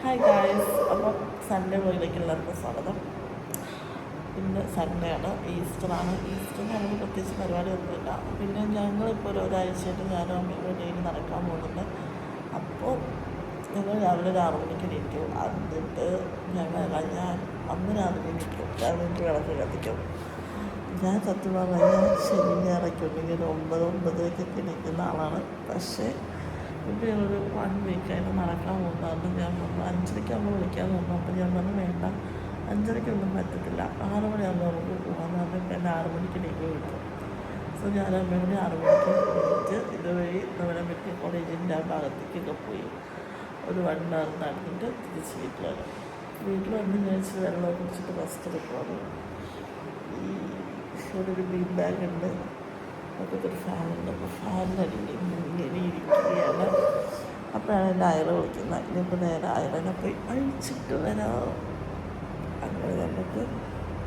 Hi guys, അപ്പം Sunday വ്ളോഗിലേക്ക് എല്ലാവർക്കും സ്വാഗതം. ഇന്ന് സൺഡേ ആണ്, ഈസ്റ്ററാണ്. ഈസ്റ്ററിന് നമുക്ക് പ്രത്യേകിച്ച് പരിപാടിയൊന്നുമില്ല. പിന്നെ ഞങ്ങളിപ്പോൾ ഒരാഴ്ചയായിട്ട് ഞാനും അമ്മയും ഡെയിലി നടക്കാൻ പോകുന്നുണ്ട്. അപ്പോൾ ഞങ്ങൾ രാവിലെ ഒരു 6 മണിക്ക് എണീറ്റു. എന്നിട്ട് ഞാൻ അന്ന് രാവിലെ എണീക്കും, രാവിലെ വിളക്ക് കത്തിക്കും. ഞാൻ സത്യം പറഞ്ഞാൽ ശനി ഞായറൊക്കെ ഉണ്ടെങ്കിൽ 9-9:30 എണീക്കുന്ന ആളാണ്. പക്ഷേ ഇപ്പോൾ ഞങ്ങളൊരു 1 വീക്കായിട്ട് നടക്കാൻ പോകുന്നതാണ്. ഞാൻ 5:30 വിളിക്കാൻ തോന്നുന്നു. അപ്പോൾ ഞാൻ പറഞ്ഞു വേണ്ട, 5:30 പറ്റത്തില്ല, 6 മണിയാകുമ്പോൾ നമുക്ക് പോകാമെന്ന് പറഞ്ഞിട്ട് എന്നെ 6 മണിക്ക് എണീറ്റ് വിട്ടു. സോ ഞാൻ അമ്മയും കൂടി 6 മണിക്ക് എണീറ്റ് ഇതുവഴി നമ്മുടെ മെഡിക്കൽ കോളേജിൻ്റെ ആ ഭാഗത്തേക്കൊക്കെ പോയി ഒരു 1 hour നടന്നിട്ട് തിരിച്ച് വീട്ടിൽ വന്ന് ഞാൻ വെള്ളം കുടിച്ചിട്ട് റെസ്റ്റ് എടുക്കുവാണ്. ഇവിടെ ഒരു ബീൻ ബാഗ് ഉണ്ട്, അതൊരു ഫാനുണ്ട്. അപ്പോൾ ഫാനിനടിയിൽ ഇങ്ങനെ ഇരിക്കുകയാണ്. അപ്പോഴാണ് എൻ്റെ അയല വിളിക്കുന്നത്. ഇനിയിപ്പോൾ നേരെ അയലനെ പോയി അഴിച്ചിട്ട് വരാം. അങ്ങനെ നമുക്ക്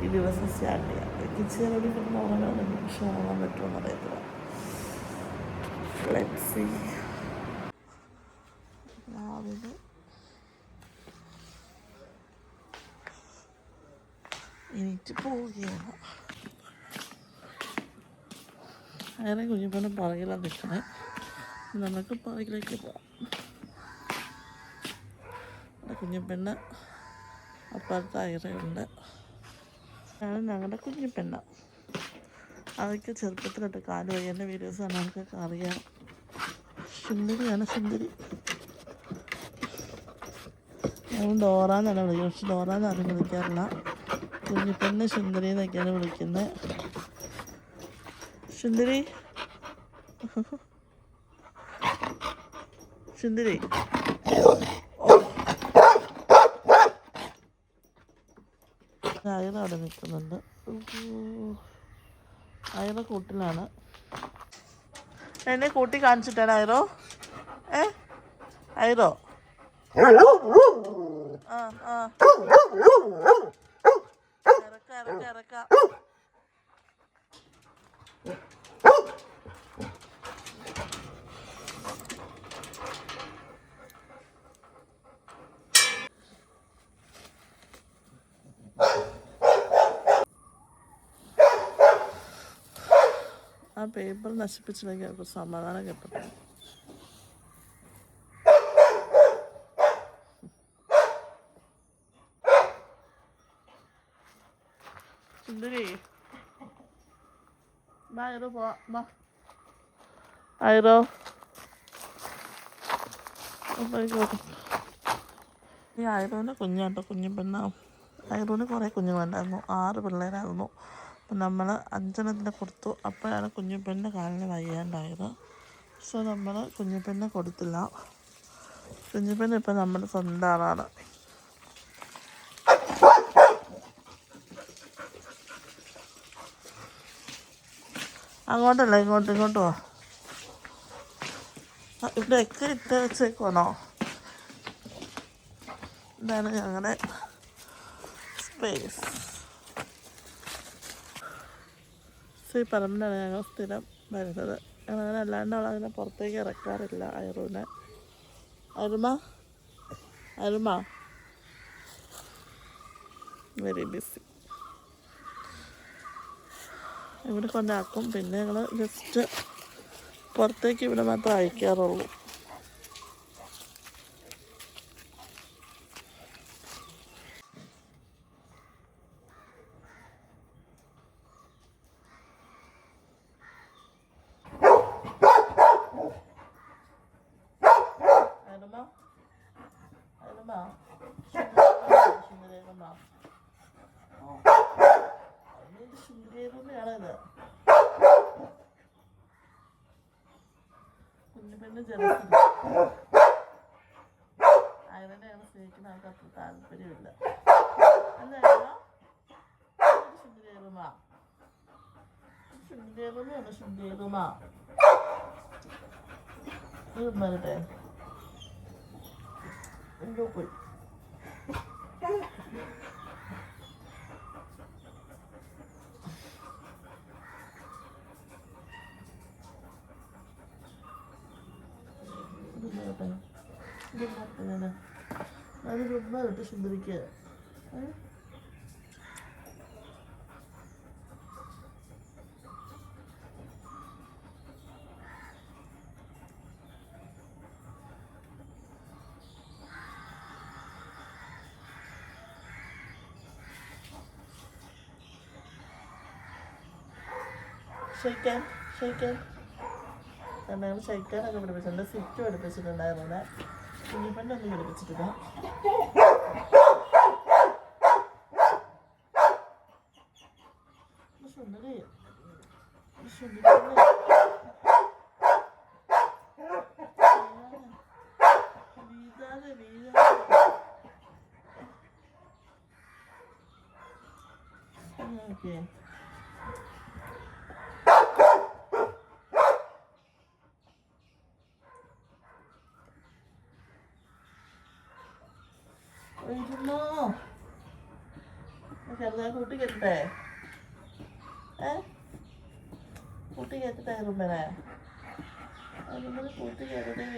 ഈ ദിവസം സ്റ്റാർട്ട് ചെയ്യാം. എനിക്ക് ചെറുപടി കിട്ടുന്ന ഉറങ്ങാനുണ്ട്, പക്ഷെ ഉറങ്ങാൻ പറ്റുമെന്ന് അറിയത്തില്ല. Let's see. രാവിലെ എനിക്ക് പോവുകയാണ്. അയറെ കുഞ്ഞിപ്പനെ പറകിലാണ് നിൽക്കണേ. നമുക്ക് പറകിലേക്ക് പോകാം. കുഞ്ഞിപ്പെണ്ണ് അപ്പുറത്ത് അയറയുണ്ട്. ആണ് ഞങ്ങളുടെ കുഞ്ഞിപ്പെണ്ണ. അതൊക്കെ ചെറുപ്പത്തിലിട്ട് കാല് വയ്യേണ്ട വീഡിയോസാണ്, നമുക്കൊക്കെ അറിയാം. സുന്ദരിയാണ് സുന്ദരി. ഞാൻ ഡോറാന്നാണ് വിളിക്കുന്നത്, പക്ഷെ ഡോറാന്നാരും വിളിക്കാറില്ല. കുഞ്ഞിപ്പെണ്ണ് സുന്ദരി എന്നൊക്കെയാണ് വിളിക്കുന്നത്. സുന്ദരി സുന്ദരി അയറ അവിടെ നിൽക്കുന്നുണ്ട്. അയറ കൂട്ടിലാണ്. എന്നെ കൂട്ടി കാണിച്ചിട്ടാണ് അയറോ. അയറോ ഇറക്ക ആ പേപ്പർ നശിപ്പിച്ചില്ലെങ്കിൽ അവർക്ക് സമാധാനം കിട്ടും. സുന്ദരി അയറോ പോവാ. അയറോ ഈ അയറോൻ്റെ കുഞ്ഞാട്ടോ കുഞ്ഞിപ്പെണ്ണ. അയറോന് കുറേ കുഞ്ഞുങ്ങളുണ്ടായിരുന്നു, 6 പിള്ളേരായിരുന്നു. അപ്പം നമ്മൾ 5 കൊടുത്തു. അപ്പോഴാണ് കുഞ്ഞിപ്പെണ്ണിൻ്റെ കാലിന് വയ്യാണ്ടായത്. സോ നമ്മൾ കുഞ്ഞിപ്പെണ്ണെ കൊടുത്തില്ല. കുഞ്ഞിപ്പെണ്ണ് ഇപ്പം നമ്മുടെ സ്വന്തം ആളാണ്. അങ്ങോട്ടല്ല, ഇങ്ങോട്ട് വാ. ഇവിടെയൊക്കെ ഇട്ട് വെച്ചേക്കുവാണോ? ഇതാണ് ഞങ്ങളുടെ സ്പേസ്. ഈ പറമ്പിലാണ് ഞങ്ങൾ സ്ഥിരം വരുന്നത്. ഞങ്ങളങ്ങനെ അല്ലാണ്ട് അവളങ്ങനെ പുറത്തേക്ക് ഇറക്കാറില്ല അയറൂനെ. അരുമ വെരി ബിസി. ഇവിടെ കൊണ്ടാക്കും. പിന്നെ ഞങ്ങൾ ജസ്റ്റ് പുറത്തേക്ക് ഇവിടെ മാത്രമേ അയക്കാറുള്ളൂ. സുന്ദരിയാണത്. കുഞ്ഞിപ്പെണ്ണ് ജലസ് അയറനെയാണ് സ്നേഹിക്കുന്ന ആൾക്ക് അത്ര താല്പര്യമില്ല. എന്തായാലും സുന്ദരിയറുമ വരട്ടെ. എന്തോ പോയി. അത് ചുമ്മാ കിട്ടും സുന്ദരിക്ക്. ഷെയ്ക്കാൻ ഞങ്ങൾ ഷെയ്ക്കാനൊക്കെ പഠിപ്പിച്ചിട്ടുണ്ട്. സിറ്റ് പഠിപ്പിച്ചിട്ടുണ്ടായിരുന്നു. കുഞ്ഞിപ്പണ്ണൊന്നും പഠിപ്പിച്ചിട്ടില്ല. സുന്ദരി ഓക്കെ. ചെറുതായി കൂട്ടി കെട്ടട്ടെ? കൂട്ടി കയറ്റട്ടെ റുമ്മനെ? റുമ്മന് കൂട്ടി കയറതേ.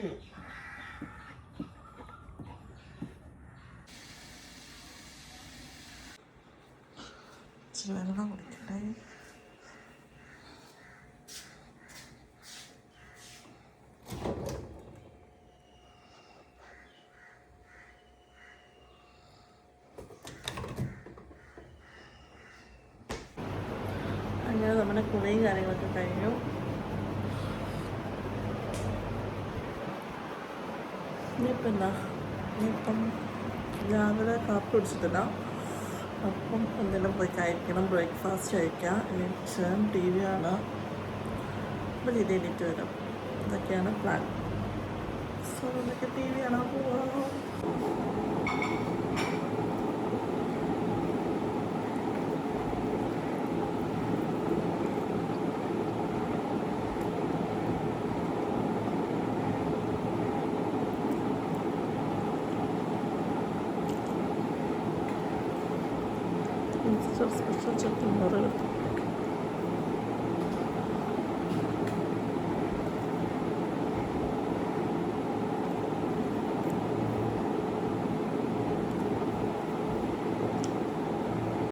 ഇച്ചിരി വെള്ളം കുടിക്കട്ടെ. അങ്ങനെ നമ്മുടെ കുളിയും കാര്യങ്ങളൊക്കെ കഴിഞ്ഞു. ഇനിയിപ്പം രാവിലെ കാപ്പി കുടിച്ചിട്ടില്ല. അപ്പം എന്തെങ്കിലും പോയി കഴിക്കണം, ബ്രേക്ക്ഫാസ്റ്റ് കഴിക്കാം. എണീറ്റ് ടി വി ആണ്. അപ്പം ഇത് എണീറ്റ് വരും. ഇതൊക്കെയാണ് പ്ലാൻ. സോ നമുക്ക് ടി വി കാണാൻ പോവാം. Special chicken burger.